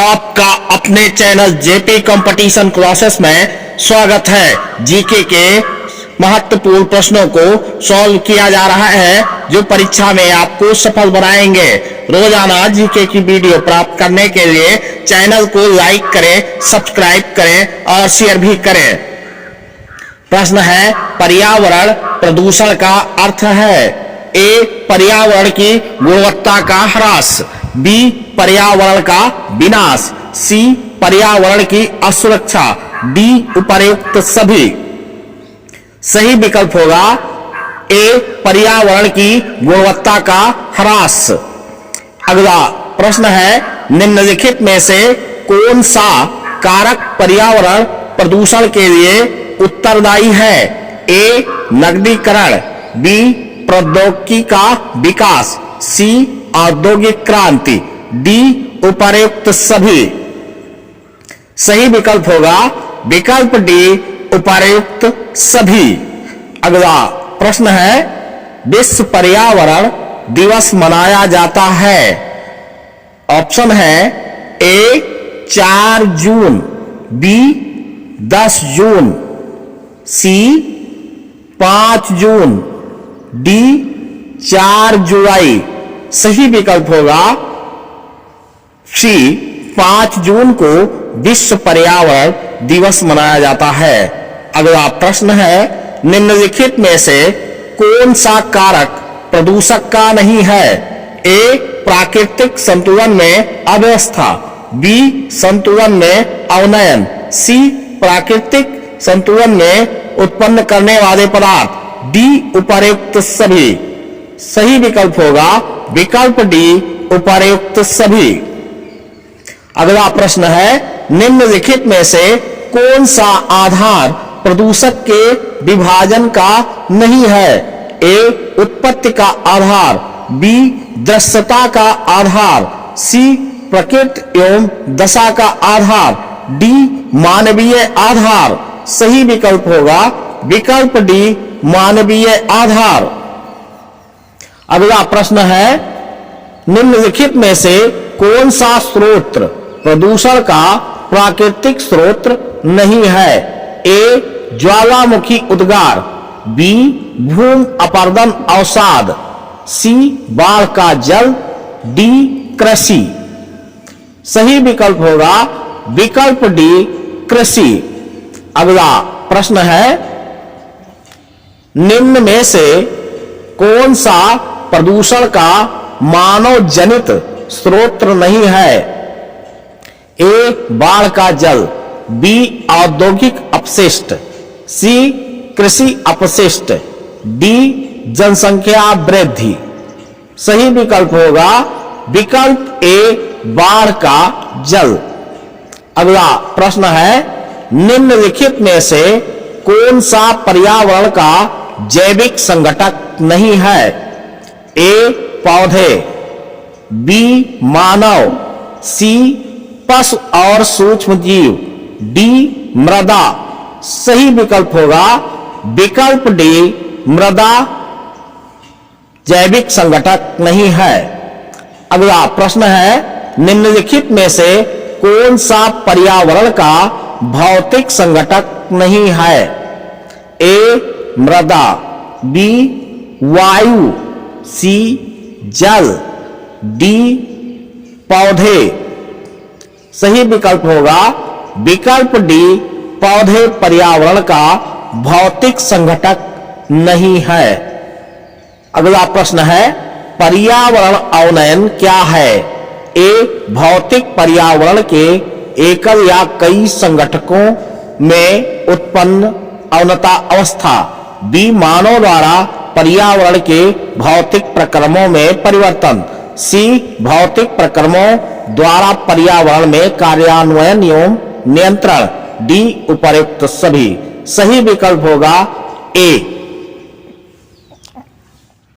आपका अपने channel JP competition classes में स्वागत है। जीके के महत्वपूर्ण प्रश्नों को सॉल्व किया जा रहा है जो परीक्षा में आपको सफल बनाएंगे। रोजाना जीके की वीडियो प्राप्त करने के लिए चैनल को लाइक करें, सब्सक्राइब करें और शेयर भी करें। प्रश्न है, पर्यावरण प्रदूषण का अर्थ है ए पर्यावरण की गुणवत्ता का ह्रास, बी पर्यावरण का विनाश, सी पर्यावरण की असुरक्षा, डी उपर्युक्त सभी। सही विकल्प होगा ए पर्यावरण की गुणवत्ता का ह्रास। अगला प्रश्न है, निम्नलिखित में से कौन सा कारक पर्यावरण प्रदूषण के लिए उत्तरदायी है? ए नगरीकरण, बी प्रौद्योगिकी का विकास, सी औद्योगिक क्रांति, डी उपर्युक्त सभी। सही विकल्प होगा विकल्प डी उपर्युक्त सभी। अगला प्रश्न है, विश्व पर्यावरण दिवस मनाया जाता है। ऑप्शन है ए 4 जून, बी 10 जून, सी 5 जून, डी 4 जुलाई। सही विकल्प होगा सी 5 जून को विश्व पर्यावरण दिवस मनाया जाता है। अगला प्रश्न है, निम्नलिखित में से कौन सा कारक प्रदूषक का नहीं है? ए प्राकृतिक संतुलन में अव्यवस्था, बी संतुलन में अवनयन, सी प्राकृतिक संतुलन में उत्पन्न करने वाले पदार्थ, डी उपर्युक्त सभी। सही विकल्प होगा विकल्प डी उपर्युक्त सभी। अगला प्रश्न है, निम्नलिखित में से कौन सा आधार प्रदूषक के विभाजन का नहीं है? ए उत्पत्ति का आधार, बी दृश्यता का आधार, सी प्रकृति एवं दशा का आधार, डी मानवीय आधार। सही विकल्प होगा विकल्प डी मानवीय आधार। अगला प्रश्न है, निम्नलिखित में से कौन सा स्रोत प्रदूषण का प्राकृतिक स्रोत नहीं है? ए ज्वालामुखी उद्गार, बी भूमि अपरदन अवसाद, सी बाढ़ का जल, डी कृषि। सही विकल्प होगा विकल्प डी कृषि। अगला प्रश्न है, निम्न में से कौन सा प्रदूषण का मानव जनित स्रोत नहीं है? ए बाढ़ का जल, बी औद्योगिक अपशिष्ट, सी कृषि अपशिष्ट, डी जनसंख्या वृद्धि। सही विकल्प होगा विकल्प ए बाढ़ का जल। अगला प्रश्न है, निम्नलिखित में से कौन सा पर्यावरण का जैविक संघटक नहीं है? ए पौधे, बी मानव, सी पशु और सूक्ष्म जीव, डी मृदा। सही विकल्प होगा विकल्प डी मृदा जैविक संघटक नहीं है। अगला प्रश्न है, निम्नलिखित में से कौन सा पर्यावरण का भौतिक संघटक नहीं है? ए मृदा, बी वायु, सी जल, डी पौधे। सही विकल्प होगा विकल्प डी पौधे पर्यावरण का भौतिक संघटक नहीं है। अगला प्रश्न है, पर्यावरण अवनयन क्या है? ए भौतिक पर्यावरण के एकल या कई संघटकों में उत्पन्न अवनता अवस्था, बी मानव द्वारा पर्यावरण के भौतिक प्रक्रमों में परिवर्तन, सी भौतिक प्रक्रमों द्वारा पर्यावरण में कार्यान्वयन एवं नियंत्रण, डी उपर्युक्त सभी। सही विकल्प होगा ए